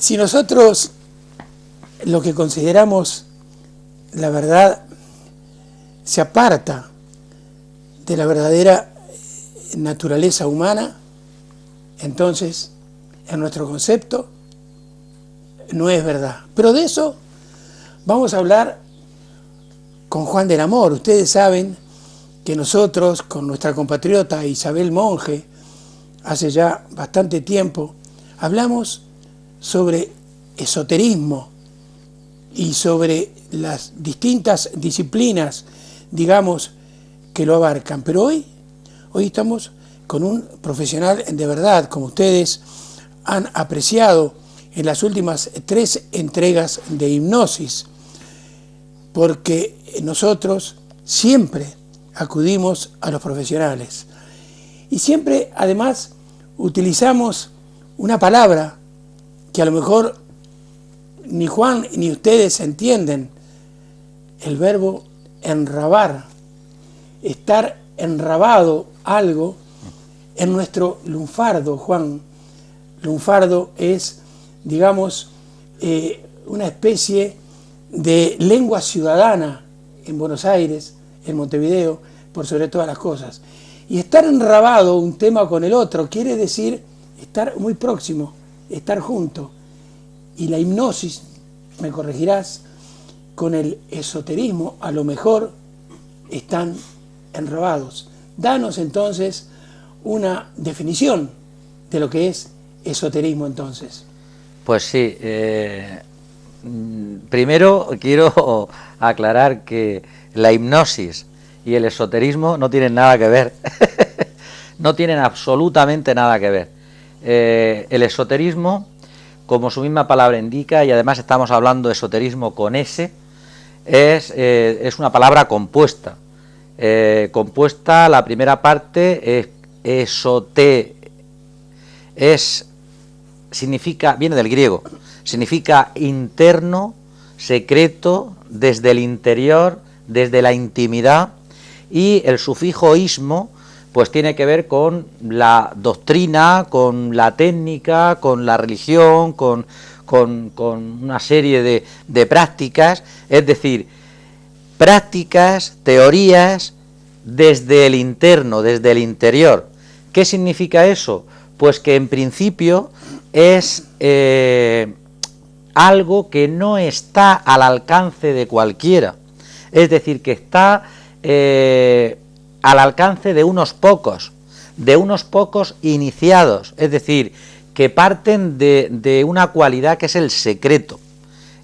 Si nosotros lo que consideramos la verdad se aparta de la verdadera naturaleza humana, entonces en nuestro concepto no es verdad. Pero de eso vamos a hablar con Juan del Amor. Ustedes saben que nosotros, con nuestra compatriota Isabel Monge, hace ya bastante tiempo, hablamos sobre esoterismo y sobre las distintas disciplinas, digamos, que lo abarcan. Pero hoy estamos con un profesional de verdad, como ustedes han apreciado en las últimas 3 entregas de hipnosis, porque nosotros siempre acudimos a los profesionales y siempre además utilizamos una palabra que a lo mejor ni Juan ni ustedes entienden: el verbo enrabar, estar enrabado algo en nuestro lunfardo. Juan, lunfardo es, digamos, una especie de lengua ciudadana en Buenos Aires, en Montevideo, por sobre todas las cosas. Y estar enrabado un tema con el otro quiere decir estar muy próximo, estar junto. Y la hipnosis, me corregirás, con el esoterismo a lo mejor están enrabados. Danos entonces una definición de lo que es esoterismo entonces. Pues sí, primero quiero aclarar que la hipnosis y el esoterismo no tienen nada que ver, no tienen absolutamente nada que ver. El esoterismo, como su misma palabra indica, y además estamos hablando de esoterismo con S, es una palabra compuesta. Compuesta, la primera parte significa, viene del griego, significa interno, secreto, desde el interior, desde la intimidad, y el sufijo ismo pues tiene que ver con la doctrina, con la técnica, con la religión, con una serie de prácticas, es decir, prácticas, teorías desde el interno, desde el interior. ¿Qué significa eso? Pues que en principio es algo que no está al alcance de cualquiera, es decir, que está al alcance de unos pocos iniciados, es decir, que parten de una cualidad que es el secreto.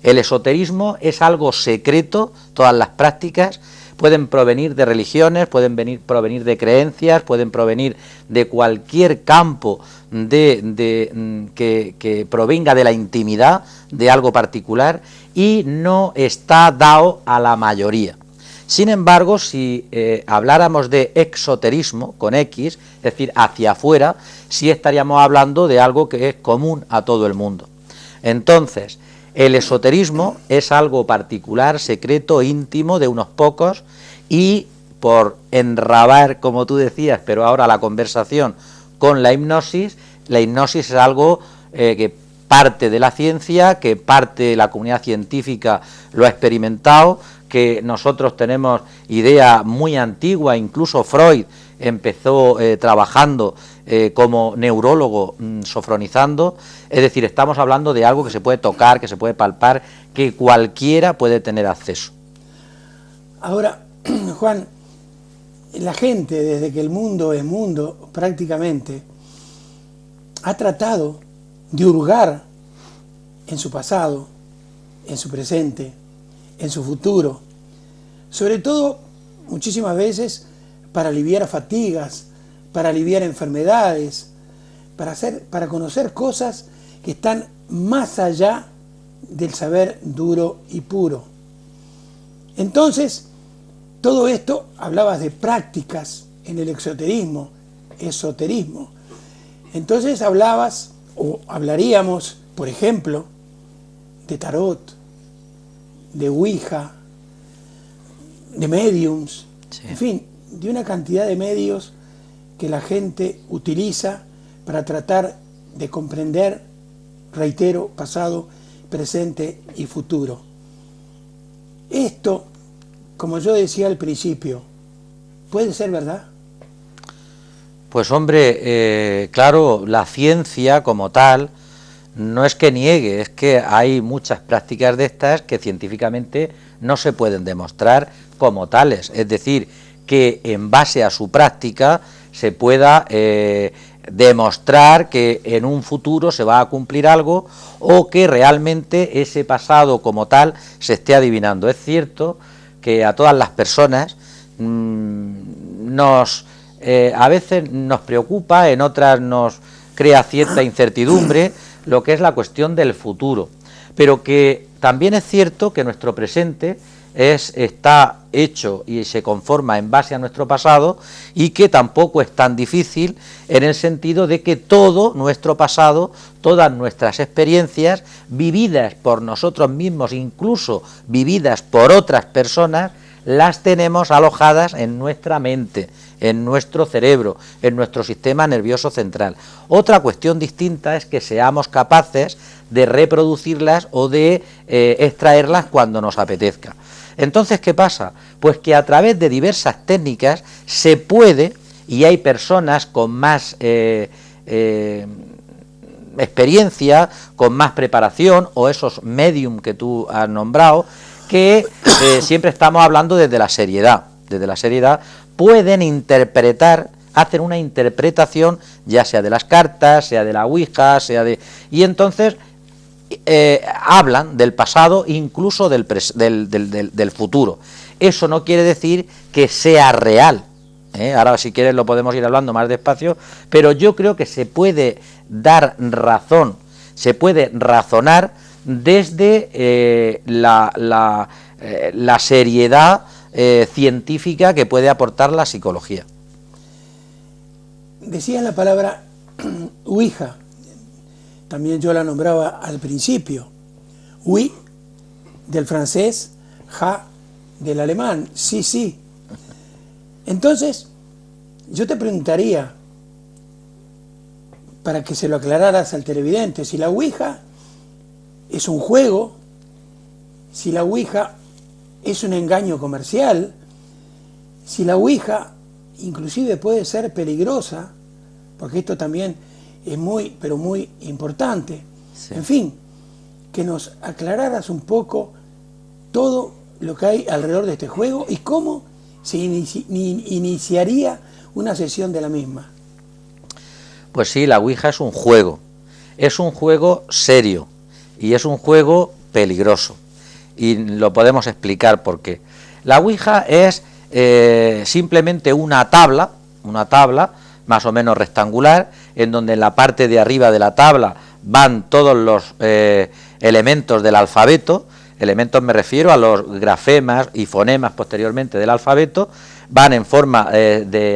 El esoterismo es algo secreto, todas las prácticas pueden provenir de religiones, pueden provenir de creencias, pueden provenir de cualquier campo que provenga de la intimidad de algo particular y no está dado a la mayoría. Sin embargo, si habláramos de exoterismo, con X, es decir, hacia afuera, sí estaríamos hablando de algo que es común a todo el mundo. Entonces, el esoterismo es algo particular, secreto, íntimo, de unos pocos, y por enrabar, como tú decías, pero ahora la conversación con la hipnosis es algo que parte de la ciencia, que parte de la comunidad científica lo ha experimentado, que nosotros tenemos idea muy antigua, incluso Freud empezó trabajando como neurólogo, sofronizando, es decir, estamos hablando de algo que se puede tocar, que se puede palpar, que cualquiera puede tener acceso. Ahora, Juan, la gente, desde que el mundo es mundo, prácticamente, ha tratado de hurgar en su pasado, en su presente, en su futuro, sobre todo muchísimas veces para aliviar fatigas, para aliviar enfermedades, para conocer cosas que están más allá del saber duro y puro. Entonces, todo esto, hablabas de prácticas en el esoterismo. Entonces hablabas, o hablaríamos, por ejemplo, de tarot, de ouija, de mediums, sí. En fin, de una cantidad de medios que la gente utiliza para tratar de comprender reitero, pasado, presente y futuro. Esto, como yo decía al principio, ¿puede ser verdad? Pues hombre, claro, la ciencia como tal no es que niegue, es que hay muchas prácticas de estas que científicamente no se pueden demostrar como tales, es decir, que en base a su práctica se pueda demostrar que en un futuro se va a cumplir algo o que realmente ese pasado como tal se esté adivinando. Es cierto que a todas las personas a veces nos preocupa, en otras nos crea cierta incertidumbre lo que es la cuestión del futuro, pero que también es cierto que nuestro presente está hecho y se conforma en base a nuestro pasado y que tampoco es tan difícil en el sentido de que todo nuestro pasado, todas nuestras experiencias vividas por nosotros mismos, incluso vividas por otras personas, las tenemos alojadas en nuestra mente, en nuestro cerebro, en nuestro sistema nervioso central. Otra cuestión distinta es que seamos capaces de reproducirlas o de extraerlas cuando nos apetezca. Entonces, ¿qué pasa? Pues que a través de diversas técnicas se puede, y hay personas con más experiencia, con más preparación, o esos medium que tú has nombrado, que siempre estamos hablando desde la seriedad, pueden interpretar, hacen una interpretación, ya sea de las cartas, sea de la Ouija, y entonces hablan del pasado, incluso del futuro. Eso no quiere decir que sea real, ahora si quieres lo podemos ir hablando más despacio, pero yo creo que se puede dar razón, se puede razonar desde la seriedad científica que puede aportar la psicología. Decía la palabra Ouija, también yo la nombraba al principio. Oui, del francés, ja, del alemán, sí, sí. Entonces, yo te preguntaría, para que se lo aclararas al televidente, si la Ouija es un juego, si la Ouija es un engaño comercial, si la Ouija inclusive puede ser peligrosa, porque esto también es muy, pero muy importante. Sí. En fin, que nos aclararas un poco todo lo que hay alrededor de este juego y cómo se iniciaría una sesión de la misma. Pues sí, la Ouija es un juego serio y es un juego peligroso, y lo podemos explicar por qué. La Ouija es simplemente una tabla más o menos rectangular, en donde en la parte de arriba de la tabla van todos los elementos del alfabeto. Elementos me refiero a los grafemas y fonemas posteriormente del alfabeto, van en forma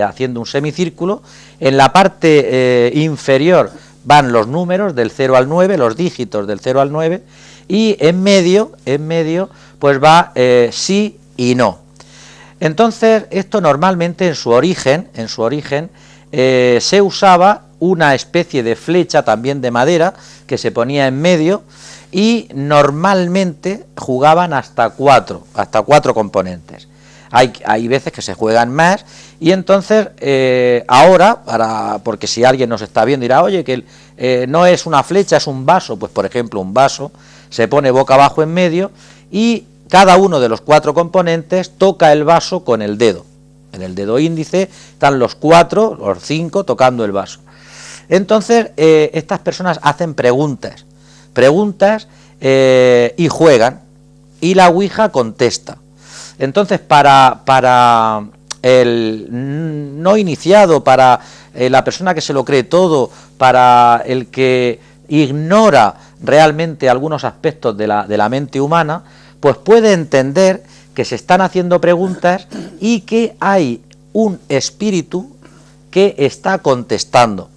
haciendo un semicírculo. En la parte inferior van los números del 0 al 9, los dígitos del 0 al 9, y en medio pues va sí y no. Entonces, esto normalmente en su origen se usaba una especie de flecha también de madera que se ponía en medio, y normalmente jugaban hasta cuatro componentes. Hay veces que se juegan más, y entonces ahora, porque si alguien nos está viendo dirá, oye, que no es una flecha, es un vaso. Pues por ejemplo, un vaso se pone boca abajo en medio, y cada uno de los 4 componentes toca el vaso con el dedo. En el dedo índice están los 5 tocando el vaso. Entonces estas personas hacen preguntas y juegan, y la Ouija contesta. Entonces para el no iniciado, para la persona que se lo cree todo, para el que ignora realmente algunos aspectos de la mente humana, pues puede entender que se están haciendo preguntas y que hay un espíritu que está contestando.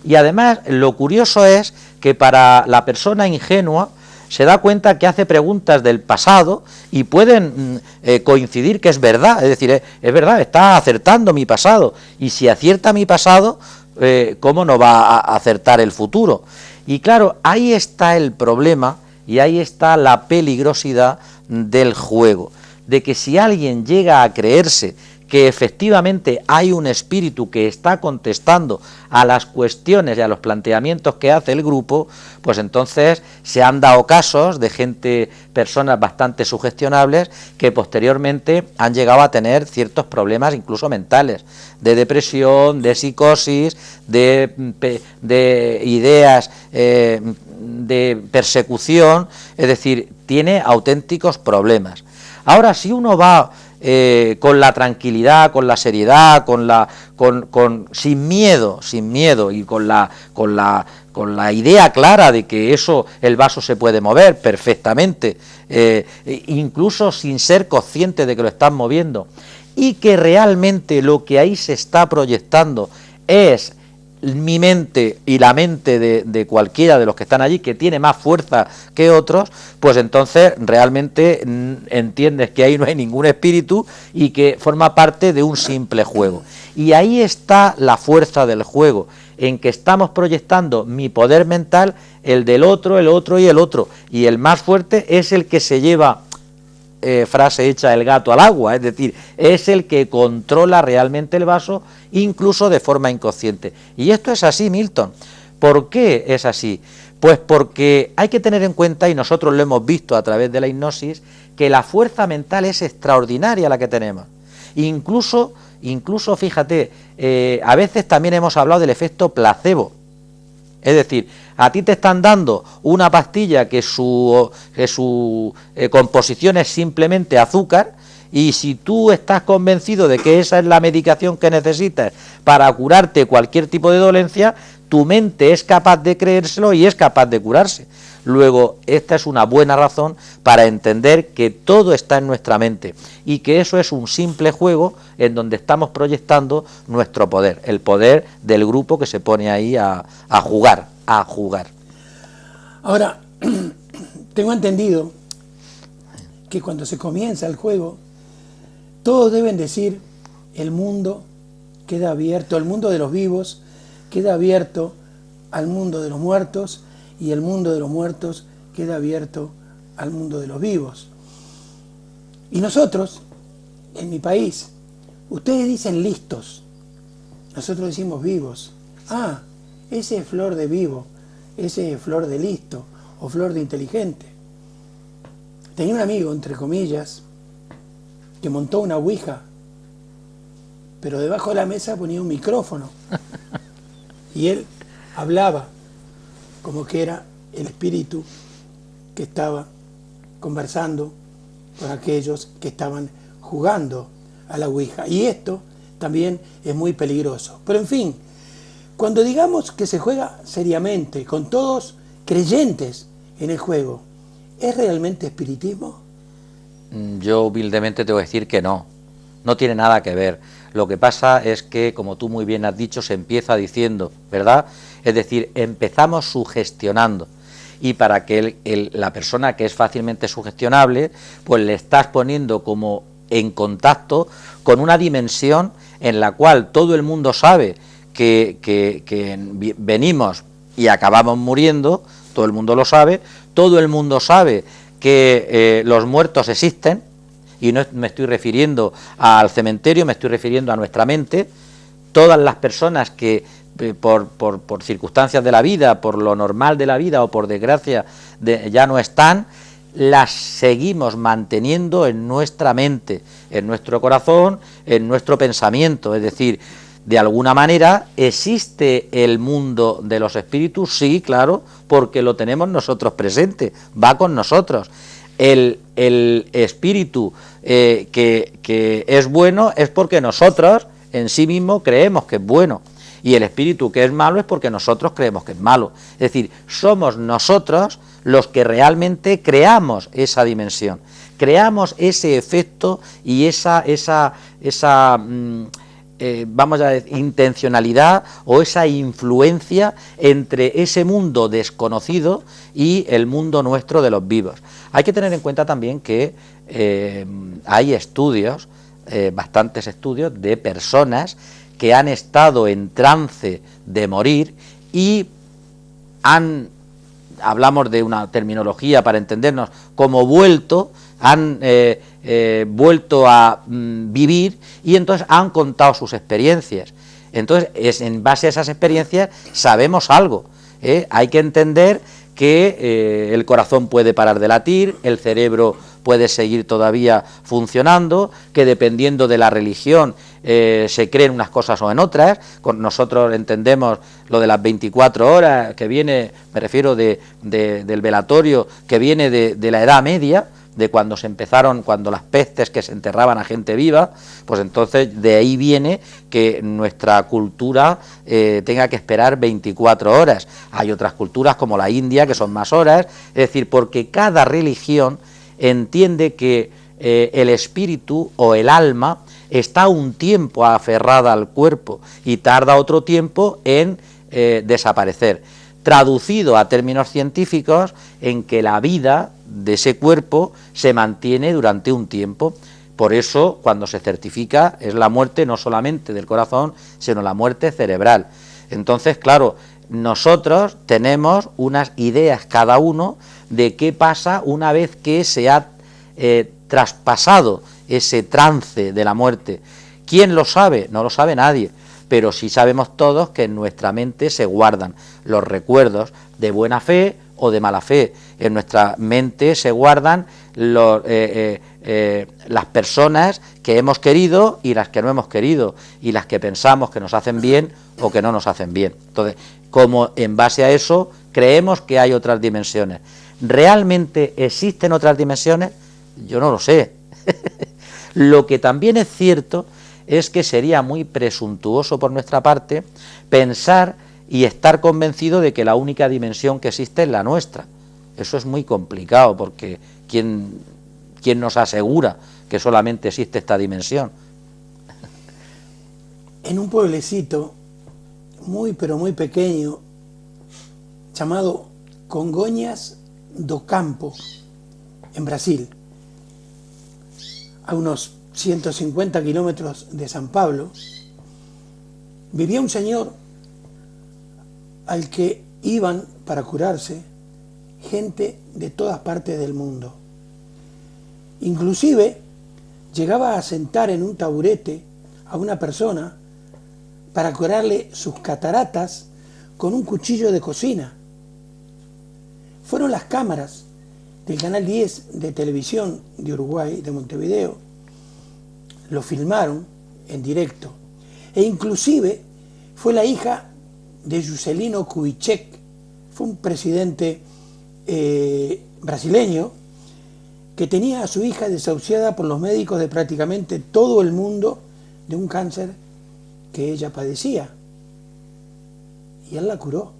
Y además lo curioso es que para la persona ingenua se da cuenta que hace preguntas del pasado y pueden coincidir que es verdad, es decir, es verdad, está acertando mi pasado, y si acierta mi pasado, ¿cómo no va a acertar el futuro? Y claro, ahí está el problema y ahí está la peligrosidad del juego, de que si alguien llega a creerse que efectivamente hay un espíritu que está contestando a las cuestiones y a los planteamientos que hace el grupo, pues entonces se han dado casos de gente, personas bastante sugestionables, que posteriormente han llegado a tener ciertos problemas incluso mentales, de depresión, de psicosis, de ideas de persecución, es decir, tiene auténticos problemas. Ahora, si uno va con la tranquilidad, con la seriedad, sin miedo y con la idea clara de que eso, el vaso se puede mover perfectamente, incluso sin ser consciente de que lo están moviendo, y que realmente lo que ahí se está proyectando es mi mente y la mente de cualquiera de los que están allí, que tiene más fuerza que otros, pues entonces realmente entiendes que ahí no hay ningún espíritu y que forma parte de un simple juego. Y ahí está la fuerza del juego, en que estamos proyectando mi poder mental, el del otro, el otro y el otro, y el más fuerte es el que se lleva, frase hecha, el gato al agua, es decir, es el que controla realmente el vaso, incluso de forma inconsciente. Y esto es así, Milton. ¿Por qué es así? Pues porque hay que tener en cuenta, y nosotros lo hemos visto a través de la hipnosis, que la fuerza mental es extraordinaria la que tenemos. Incluso fíjate, a veces también hemos hablado del efecto placebo. Es decir, a ti te están dando una pastilla que su composición es simplemente azúcar, y si tú estás convencido de que esa es la medicación que necesitas para curarte cualquier tipo de dolencia, tu mente es capaz de creérselo y es capaz de curarse. Luego, esta es una buena razón para entender que todo está en nuestra mente y que eso es un simple juego en donde estamos proyectando nuestro poder, el poder del grupo que se pone ahí a jugar. Ahora, tengo entendido que cuando se comienza el juego, todos deben decir: el mundo queda abierto, el mundo de los vivos queda abierto al mundo de los muertos, y el mundo de los muertos queda abierto al mundo de los vivos. Y nosotros, en mi país, ustedes dicen listos, nosotros decimos vivos. Ah, ese es flor de vivo, ese es flor de listo o flor de inteligente. Tenía un amigo, entre comillas, que montó una ouija, pero debajo de la mesa ponía un micrófono y él hablaba como que era el espíritu que estaba conversando con aquellos que estaban jugando a la ouija. Y esto también es muy peligroso. Pero en fin, cuando digamos que se juega seriamente, con todos creyentes en el juego, ¿es realmente espiritismo? Yo humildemente te voy a decir que no tiene nada que ver. Lo que pasa es que, como tú muy bien has dicho, se empieza diciendo, ¿verdad? Es decir, empezamos sugestionando, y para que la persona que es fácilmente sugestionable, pues le estás poniendo como en contacto con una dimensión en la cual todo el mundo sabe que venimos y acabamos muriendo, todo el mundo lo sabe, todo el mundo sabe que los muertos existen, y no me estoy refiriendo al cementerio, me estoy refiriendo a nuestra mente. Todas las personas que por circunstancias de la vida, por lo normal de la vida o por desgracia ya no están, las seguimos manteniendo en nuestra mente, en nuestro corazón, en nuestro pensamiento. Es decir, de alguna manera existe el mundo de los espíritus, sí, claro, porque lo tenemos nosotros presente, va con nosotros. El espíritu que es bueno es porque nosotros en sí mismo creemos que es bueno, y el espíritu que es malo es porque nosotros creemos que es malo. Es decir, somos nosotros los que realmente creamos esa dimensión, creamos ese efecto y esa vamos a decir, intencionalidad o esa influencia entre ese mundo desconocido y el mundo nuestro de los vivos. Hay que tener en cuenta también que hay estudios, bastantes estudios de personas que han estado en trance de morir y han hablamos de una terminología para entendernos, como han vuelto a vivir y entonces han contado sus experiencias. Entonces, en base a esas experiencias sabemos algo. Hay que entender que el corazón puede parar de latir, el cerebro puede seguir todavía funcionando, que dependiendo de la religión se creen unas cosas o en otras. Nosotros entendemos lo de las 24 horas, que viene, me refiero del velatorio, que viene de la Edad Media, de cuando se empezaron, cuando las pestes, que se enterraban a gente viva, pues entonces de ahí viene que nuestra cultura tenga que esperar 24 horas. Hay otras culturas como la India que son más horas, es decir, porque cada religión entiende que el espíritu o el alma está un tiempo aferrada al cuerpo y tarda otro tiempo en desaparecer. Traducido a términos científicos, en que la vida de ese cuerpo se mantiene durante un tiempo. Por eso, cuando se certifica, es la muerte no solamente del corazón, sino la muerte cerebral. Entonces, claro, nosotros tenemos unas ideas cada uno de qué pasa una vez que se ha traspasado ese trance de la muerte. ¿Quién lo sabe? No lo sabe nadie. Pero sí sabemos todos que en nuestra mente se guardan los recuerdos de buena fe o de mala fe. En nuestra mente se guardan las personas que hemos querido y las que no hemos querido, y las que pensamos que nos hacen bien o que no nos hacen bien. Entonces, como en base a eso creemos que hay otras dimensiones. ¿Realmente existen otras dimensiones? Yo no lo sé. Lo que también es cierto es que sería muy presuntuoso por nuestra parte pensar y estar convencido de que la única dimensión que existe es la nuestra. Eso es muy complicado, porque ¿quién nos asegura que solamente existe esta dimensión? En un pueblecito muy pero muy pequeño llamado Congonhas do Campo, en Brasil, a unos 150 kilómetros de San Pablo, vivía un señor al que iban para curarse gente de todas partes del mundo. Inclusive llegaba a sentar en un taburete a una persona para curarle sus cataratas con un cuchillo de cocina. Fueron las cámaras del Canal 10 de televisión de Uruguay, de Montevideo, lo filmaron en directo, e inclusive fue la hija de Juscelino Kubitschek, fue un presidente brasileño que tenía a su hija desahuciada por los médicos de prácticamente todo el mundo de un cáncer que ella padecía, y él la curó.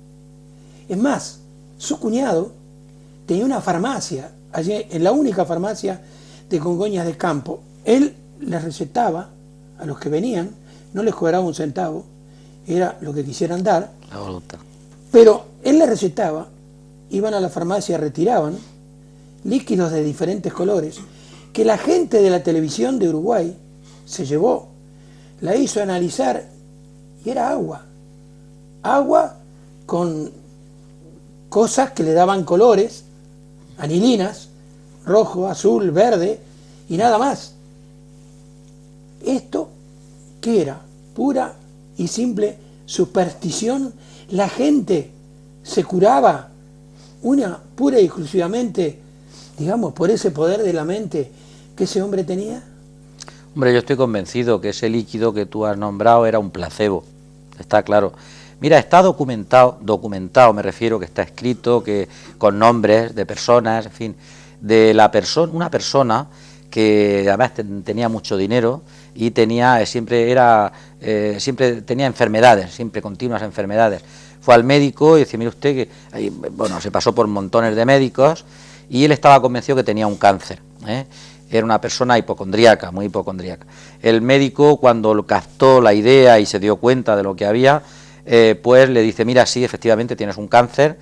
Es más, su cuñado tenía una farmacia allí, en la única farmacia de Congonhas de Campo. Él les recetaba a los que venían, no les cobraba un centavo, era lo que quisieran dar, pero él les recetaba, iban a la farmacia, retiraban líquidos de diferentes colores que la gente de la televisión de Uruguay se llevó, la hizo analizar y era agua con cosas que le daban colores, anilinas, rojo, azul, verde y nada más. ¿Esto qué era? Pura y simple superstición. La gente se curaba pura y exclusivamente, digamos, por ese poder de la mente que ese hombre tenía. Hombre, yo estoy convencido que ese líquido que tú has nombrado era un placebo, está claro. Mira, está documentado, me refiero, que está escrito, que con nombres de personas, en fin, de una persona que además tenía mucho dinero y siempre tenía enfermedades, siempre continuas enfermedades. Fue al médico y dice, mire usted, que se pasó por montones de médicos y él estaba convencido que tenía un cáncer, Era una persona hipocondríaca, muy hipocondríaca. El médico, cuando captó la idea y se dio cuenta de lo que había, pues le dice, mira, sí, efectivamente tienes un cáncer,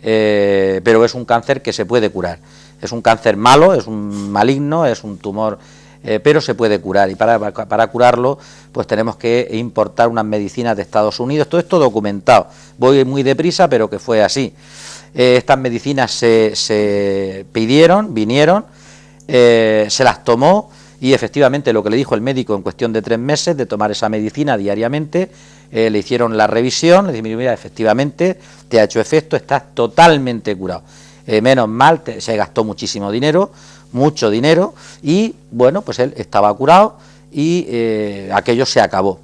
pero es un cáncer que se puede curar. Es un cáncer malo, es un maligno, es un tumor, pero se puede curar. Y para curarlo, pues tenemos que importar unas medicinas de Estados Unidos. Todo esto documentado. Voy muy deprisa, pero que fue así. Estas medicinas se pidieron, vinieron, se las tomó y efectivamente lo que le dijo el médico en cuestión de 3 meses de tomar esa medicina diariamente, le hicieron la revisión, le dijeron, mira, efectivamente te ha hecho efecto, estás totalmente curado. Menos mal, se gastó muchísimo dinero, mucho dinero, y bueno, pues él estaba curado y aquello se acabó.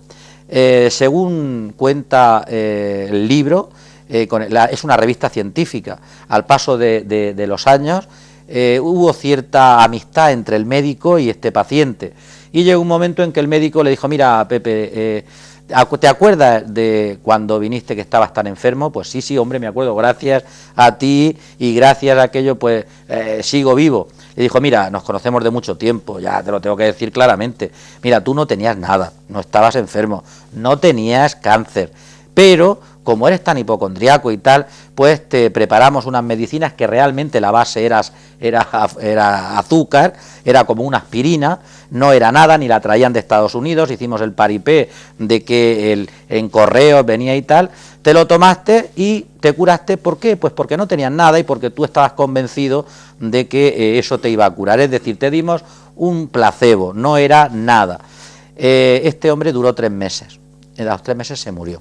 Según cuenta el libro, es una revista científica, al paso de los años hubo cierta amistad entre el médico y este paciente, y llegó un momento en que el médico le dijo, mira, Pepe, ¿te acuerdas de cuando viniste que estabas tan enfermo? Pues sí, sí, hombre, me acuerdo, gracias a ti y gracias a aquello, pues sigo vivo. Le dijo, mira, nos conocemos de mucho tiempo, ya te lo tengo que decir claramente, mira, tú no tenías nada, no estabas enfermo, no tenías cáncer, pero como eres tan hipocondriaco y tal, pues te preparamos unas medicinas que realmente la base era azúcar, era como una aspirina, no era nada, ni la traían de Estados Unidos, hicimos el paripé de que en correos venía y tal, te lo tomaste y te curaste. ¿Por qué? Pues porque no tenías nada y porque tú estabas convencido de que eso te iba a curar, es decir, te dimos un placebo, no era nada. Este hombre duró 3 meses, en los 3 meses se murió.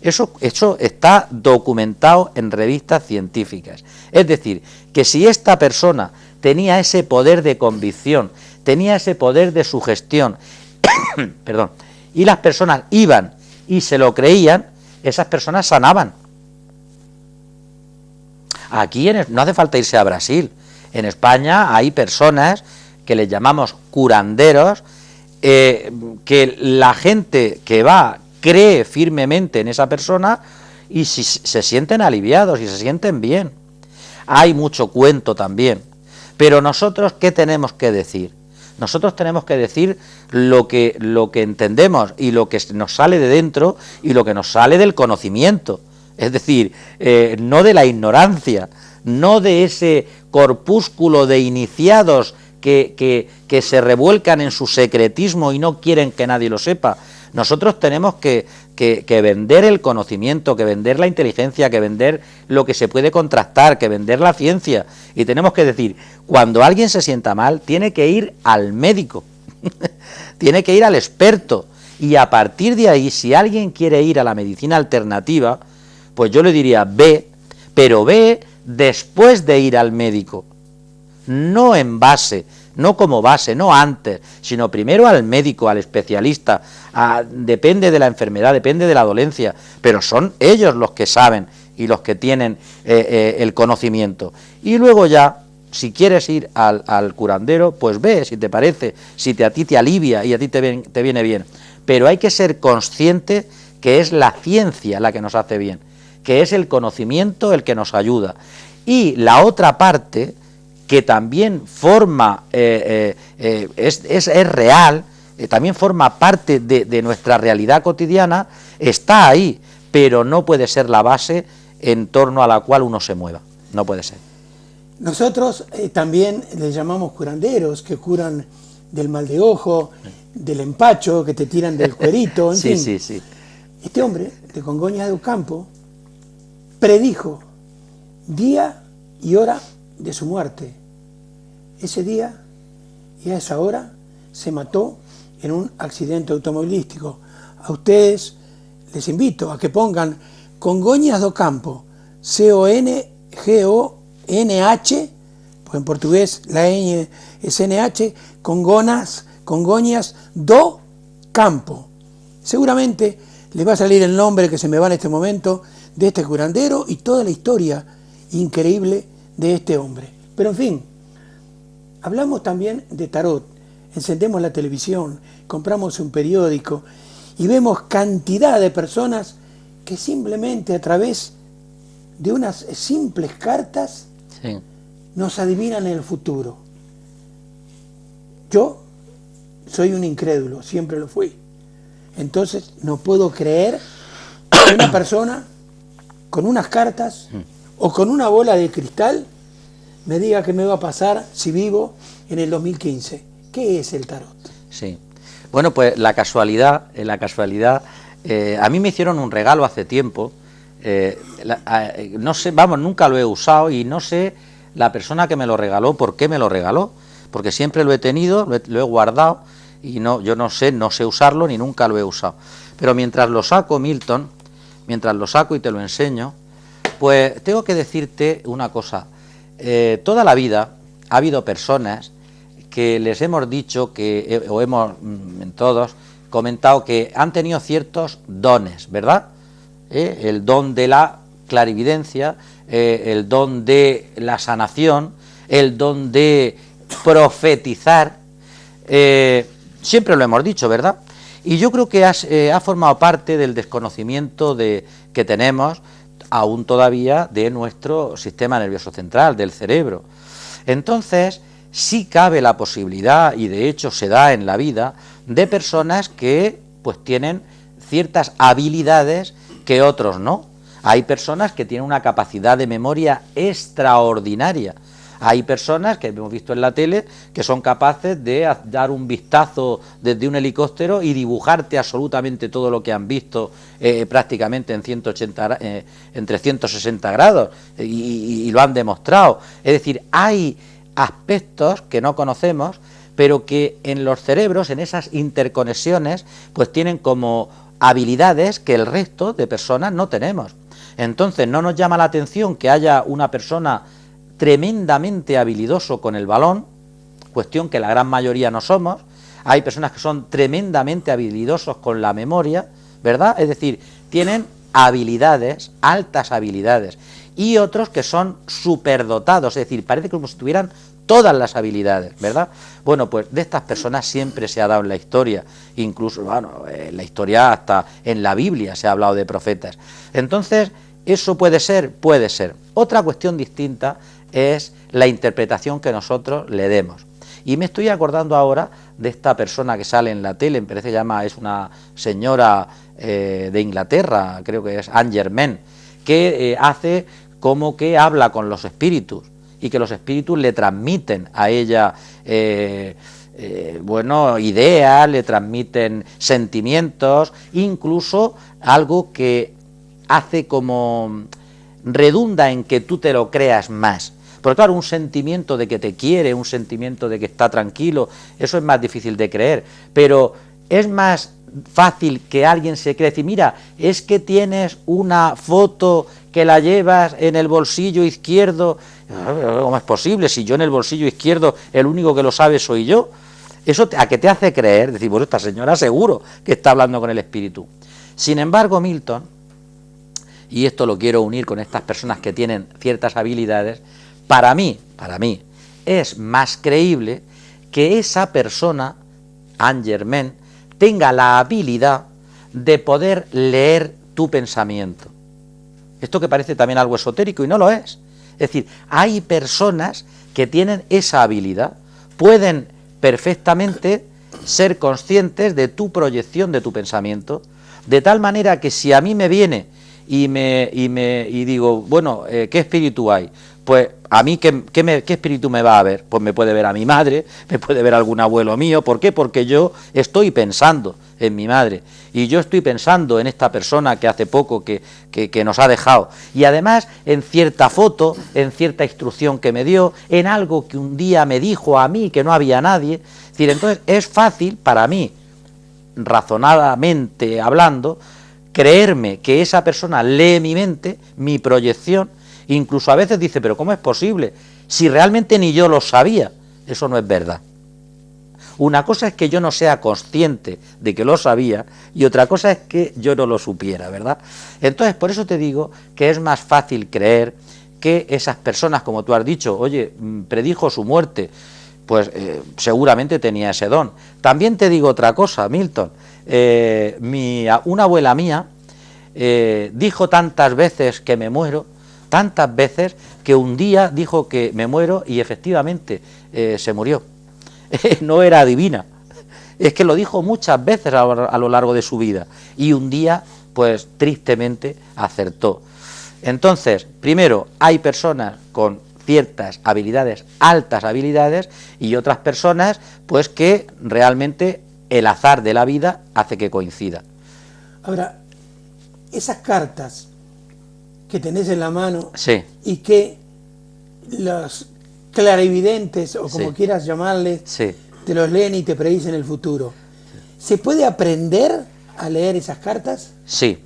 Eso está documentado en revistas científicas. Es decir, que si esta persona tenía ese poder de convicción, tenía ese poder de sugestión, perdón, y las personas iban y se lo creían, esas personas sanaban. Aquí no hace falta irse a Brasil. En España hay personas que les llamamos curanderos, que la gente que va cree firmemente en esa persona y si se sienten aliviados y se sienten bien. Hay mucho cuento también, pero nosotros, ¿qué tenemos que decir? Nosotros tenemos que decir lo que entendemos y lo que nos sale de dentro y lo que nos sale del conocimiento, es decir, no de la ignorancia, no de ese corpúsculo de iniciados que se revuelcan en su secretismo y no quieren que nadie lo sepa. Nosotros tenemos que vender el conocimiento, que vender la inteligencia, que vender lo que se puede contrastar, que vender la ciencia. Y tenemos que decir, cuando alguien se sienta mal, tiene que ir al médico, tiene que ir al experto. Y a partir de ahí, si alguien quiere ir a la medicina alternativa, pues yo le diría, ve, pero ve después de ir al médico, no en base, no como base, no antes, sino primero al médico, al especialista, depende de la enfermedad, depende de la dolencia, pero son ellos los que saben y los que tienen el conocimiento. Y luego ya, si quieres ir al curandero, pues ve, si te parece, si a ti te alivia y a ti te viene bien, pero hay que ser consciente que es la ciencia la que nos hace bien, que es el conocimiento el que nos ayuda. Y la otra parte, que también forma, es real, también forma parte de nuestra realidad cotidiana, está ahí, pero no puede ser la base en torno a la cual uno se mueva, no puede ser. Nosotros también les llamamos curanderos, que curan del mal de ojo, del empacho, que te tiran del cuerito, en sí, fin. Sí, sí. Este hombre de Congoña de Ocampo predijo día y hora de su muerte. Ese día y a esa hora se mató en un accidente automovilístico. A ustedes les invito a que pongan Congoñas do Campo, C-O-N-G-O-N-H, pues en portugués la N es N-H, Congoñas do Campo. Seguramente les va a salir el nombre que se me va en este momento de este curandero y toda la historia increíble de este hombre. Pero en fin, hablamos también de tarot, encendemos la televisión, compramos un periódico y vemos cantidad de personas que simplemente a través de unas simples cartas nos adivinan el futuro. Yo soy un incrédulo, siempre lo fui. Entonces no puedo creer que una persona con unas cartas o con una bola de cristal me diga qué me va a pasar si vivo en el 2015. ¿Qué es el tarot? Sí. Bueno, pues la casualidad, a mí me hicieron un regalo hace tiempo, no sé, vamos, nunca lo he usado y no sé la persona que me lo regaló, por qué me lo regaló, porque siempre lo he tenido, lo he guardado y no, yo no sé usarlo ni nunca lo he usado. Pero mientras lo saco, Milton, mientras lo saco y te lo enseño, pues tengo que decirte una cosa. Toda la vida ha habido personas que les hemos dicho que, o hemos en todos comentado que han tenido ciertos dones, ¿verdad? El don de la clarividencia, el don de la sanación, el don de profetizar, siempre lo hemos dicho, ¿verdad? Y yo creo que ha formado parte del desconocimiento que tenemos aún todavía de nuestro sistema nervioso central, del cerebro. Entonces, sí cabe la posibilidad, y de hecho se da en la vida, de personas que pues tienen ciertas habilidades que otros no. Hay personas que tienen una capacidad de memoria extraordinaria. Hay personas que hemos visto en la tele que son capaces de dar un vistazo desde un helicóptero y dibujarte absolutamente todo lo que han visto prácticamente en 180, en 360 grados y lo han demostrado. Es decir, hay aspectos que no conocemos, pero que en los cerebros, en esas interconexiones, pues tienen como habilidades que el resto de personas no tenemos. Entonces no nos llama la atención que haya una persona tremendamente habilidoso con el balón, cuestión que la gran mayoría no somos. Hay personas que son tremendamente habilidosos con la memoria, ¿verdad? Es decir, tienen habilidades, altas habilidades, y otros que son superdotados, es decir, parece como si tuvieran todas las habilidades, ¿verdad? Bueno, pues de estas personas siempre se ha dado en la historia, incluso, bueno, en la historia hasta en la Biblia se ha hablado de profetas. Entonces, ¿eso puede ser? Puede ser. Otra cuestión distinta es la interpretación que nosotros le demos. Y me estoy acordando ahora de esta persona que sale en la tele, me parece que es una señora de Inglaterra, creo que es Anne Germain, que hace como que habla con los espíritus y que los espíritus le transmiten a ella ideas, le transmiten sentimientos, incluso algo que hace como redunda en que tú te lo creas más. Porque claro, un sentimiento de que te quiere, un sentimiento de que está tranquilo, eso es más difícil de creer, pero es más fácil que alguien se crea, decir, mira, es que tienes una foto que la llevas en el bolsillo izquierdo. ¿Cómo es posible? Si yo en el bolsillo izquierdo el único que lo sabe soy yo. Eso a qué te hace creer, decir, bueno, esta señora seguro que está hablando con el espíritu. Sin embargo, Milton, y esto lo quiero unir con estas personas que tienen ciertas habilidades, para mí, es más creíble que esa persona, Anne Germain, tenga la habilidad de poder leer tu pensamiento. Esto que parece también algo esotérico y no lo es. Es decir, hay personas que tienen esa habilidad, pueden perfectamente ser conscientes de tu proyección de tu pensamiento, de tal manera que si a mí me viene y digo, bueno, ¿qué espíritu hay? Pues a mí, ¿qué espíritu me va a ver? Pues me puede ver a mi madre, me puede ver algún abuelo mío. ¿Por qué? Porque yo estoy pensando en mi madre y yo estoy pensando en esta persona que hace poco que nos ha dejado, y además en cierta foto, en cierta instrucción que me dio, en algo que un día me dijo a mí que no había nadie. Es decir, entonces es fácil para mí, razonadamente hablando, creerme que esa persona lee mi mente, mi proyección. Incluso a veces dice, pero ¿cómo es posible? Si realmente ni yo lo sabía. Eso no es verdad. Una cosa es que yo no sea consciente de que lo sabía y otra cosa es que yo no lo supiera, ¿verdad? Entonces, por eso te digo que es más fácil creer que esas personas, como tú has dicho, oye, predijo su muerte, pues seguramente tenía ese don. También te digo otra cosa, Milton. Una abuela mía dijo tantas veces que me muero, tantas veces, que un día dijo que me muero y efectivamente se murió. No era adivina, es que lo dijo muchas veces a lo largo de su vida y un día, pues tristemente, acertó. Entonces, primero, hay personas con ciertas habilidades, altas habilidades, y otras personas, pues que realmente el azar de la vida hace que coincida. Ahora, esas cartas que tenés en la mano Sí, y que los clarividentes, o como sí, quieras llamarles, sí. te los leen y te predicen el futuro. ¿Se puede aprender a leer esas cartas? Sí,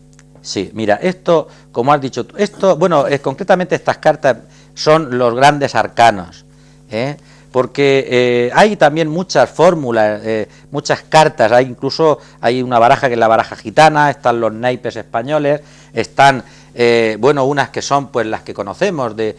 sí, mira, esto, como has dicho tú, esto, bueno, concretamente estas cartas son los grandes arcanos, ¿eh? Porque hay también muchas fórmulas, muchas cartas, incluso hay una baraja que es la baraja gitana, están los naipes españoles, están, bueno, unas que son pues las que conocemos de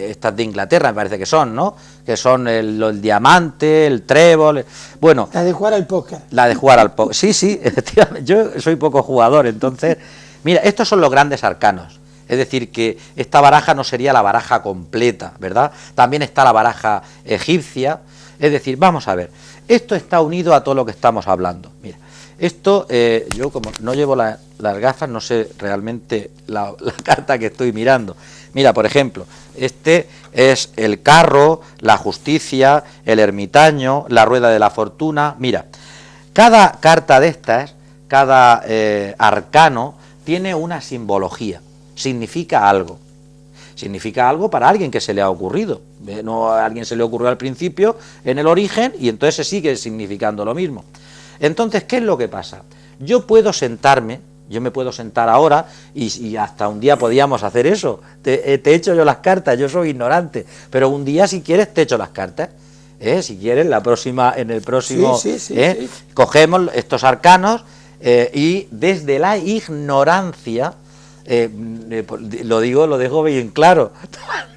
estas de Inglaterra, me parece que son, ¿no? Que son el diamante, el trébol, bueno. La de jugar al póker. La de jugar al póker, sí, sí, efectivamente, yo soy poco jugador, entonces, mira, estos son los grandes arcanos. Es decir, que esta baraja no sería la baraja completa, ¿verdad? También está la baraja egipcia. Es decir, vamos a ver, esto está unido a todo lo que estamos hablando. Mira, esto, yo como no llevo las gafas, no sé realmente la carta que estoy mirando. Mira, por ejemplo, este es el carro, la justicia, el ermitaño, la rueda de la fortuna. Mira, cada carta de estas, cada arcano, tiene una simbología. Significa algo para alguien que se le ha ocurrido, no a alguien se le ocurrió al principio en el origen y entonces se sigue significando lo mismo. Entonces, ¿qué es lo que pasa? Yo puedo sentarme, yo me puedo sentar ahora y hasta un día podíamos hacer eso, te echo yo las cartas, yo soy ignorante, pero un día si quieres te echo las cartas. Si quieres, en el próximo sí. cogemos estos arcanos y desde la ignorancia, lo dejo bien claro,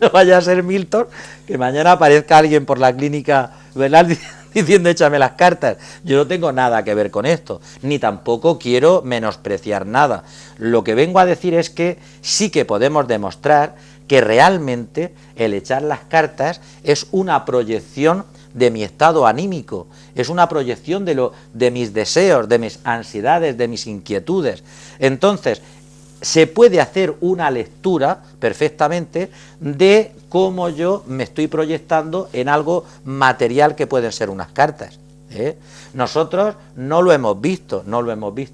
no vaya a ser Milton, que mañana aparezca alguien por la clínica, ¿verdad?, diciendo échame las cartas. Yo no tengo nada que ver con esto, ni tampoco quiero menospreciar nada. Lo que vengo a decir es que sí que podemos demostrar que realmente el echar las cartas es una proyección de mi estado anímico, es una proyección de mis deseos, de mis ansiedades, de mis inquietudes. Entonces, se puede hacer una lectura perfectamente de cómo yo me estoy proyectando en algo material que pueden ser unas cartas. Nosotros no lo hemos visto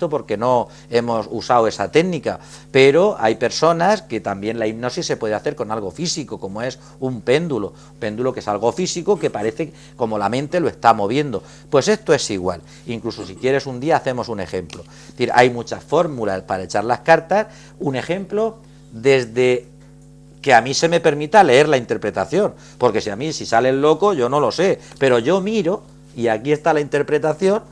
porque no hemos usado esa técnica, pero hay personas que también la hipnosis se puede hacer con algo físico, como es un péndulo que es algo físico que parece como la mente lo está moviendo. Pues esto es igual, incluso si quieres un día hacemos un ejemplo. Es decir, hay muchas fórmulas para echar las cartas, un ejemplo desde que a mí se me permita leer la interpretación, porque si sale el loco yo no lo sé, pero yo miro. Y aquí está la interpretación,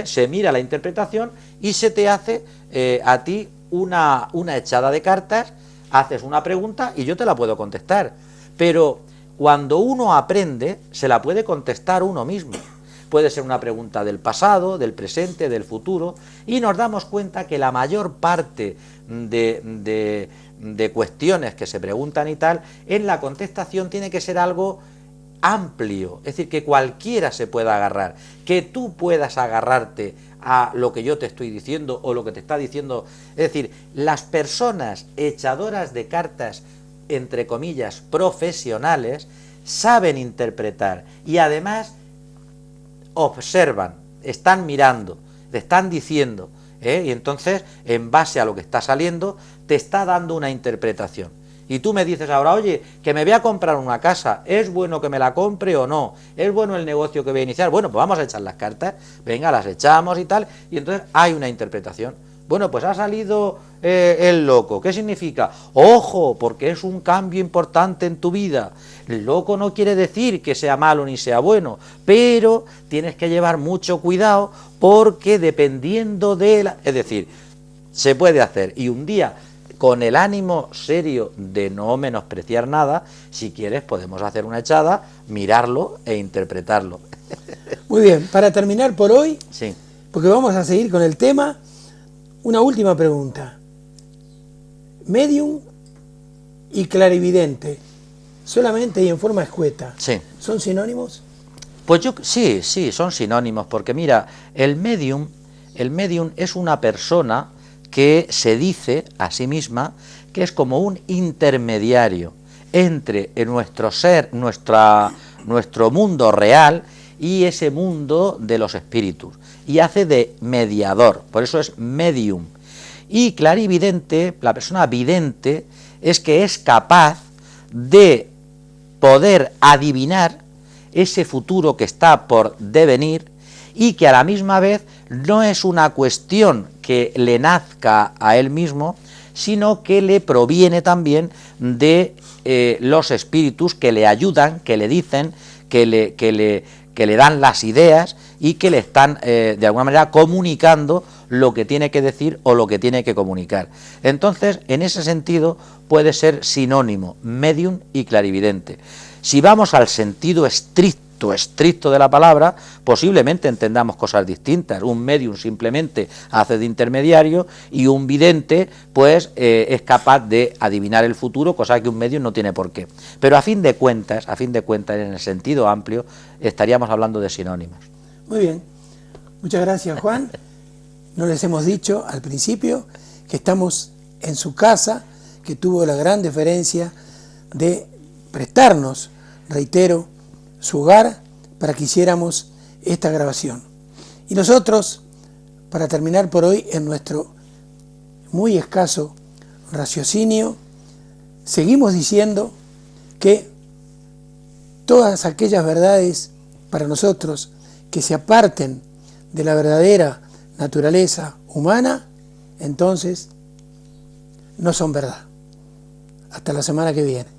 se mira la interpretación y se te hace a ti una echada de cartas, haces una pregunta y yo te la puedo contestar. Pero cuando uno aprende, se la puede contestar uno mismo. Puede ser una pregunta del pasado, del presente, del futuro, y nos damos cuenta que la mayor parte de cuestiones que se preguntan y tal, en la contestación tiene que ser algo amplio, es decir, que cualquiera se pueda agarrar, que tú puedas agarrarte a lo que yo te estoy diciendo o lo que te está diciendo. Es decir, las personas echadoras de cartas, entre comillas, profesionales, saben interpretar y además observan, están mirando, te están diciendo, y entonces, en base a lo que está saliendo, te está dando una interpretación. Y tú me dices ahora, oye, que me voy a comprar una casa, ¿es bueno que me la compre o no? ¿Es bueno el negocio que voy a iniciar? Bueno, pues vamos a echar las cartas, venga, las echamos y tal, y entonces hay una interpretación. Bueno, pues ha salido el loco, ¿qué significa? Ojo, porque es un cambio importante en tu vida. El loco no quiere decir que sea malo ni sea bueno, pero tienes que llevar mucho cuidado porque dependiendo de la... Es decir, se puede hacer, y un día, con el ánimo serio de no menospreciar nada, si quieres podemos hacer una echada, mirarlo e interpretarlo. Muy bien, para terminar por hoy, Sí. porque vamos a seguir con el tema, una última pregunta. Medium y clarividente, solamente y en forma escueta, Sí. ¿son sinónimos? Pues sí, son sinónimos, porque mira, el medium es una persona que se dice a sí misma que es como un intermediario entre nuestro ser, nuestro mundo real y ese mundo de los espíritus, y hace de mediador, por eso es medium. Y clarividente, la persona vidente, es que es capaz de poder adivinar ese futuro que está por devenir y que a la misma vez no es una cuestión que le nazca a él mismo, sino que le proviene también de los espíritus que le ayudan, que le dicen, que le dan las ideas y que le están de alguna manera comunicando lo que tiene que decir o lo que tiene que comunicar. Entonces, en ese sentido, puede ser sinónimo, medium y clarividente. Si vamos al sentido estricto de la palabra, posiblemente entendamos cosas distintas. Un medium simplemente hace de intermediario y un vidente pues es capaz de adivinar el futuro, cosa que un medium no tiene por qué. Pero a fin de cuentas, en el sentido amplio, estaríamos hablando de sinónimos. Muy bien. Muchas gracias, Juan. No les hemos dicho al principio que estamos en su casa, que tuvo la gran deferencia de prestarnos, reitero, su hogar para que hiciéramos esta grabación. Y nosotros, para terminar por hoy en nuestro muy escaso raciocinio, seguimos diciendo que todas aquellas verdades para nosotros que se aparten de la verdadera naturaleza humana, entonces no son verdad. Hasta la semana que viene.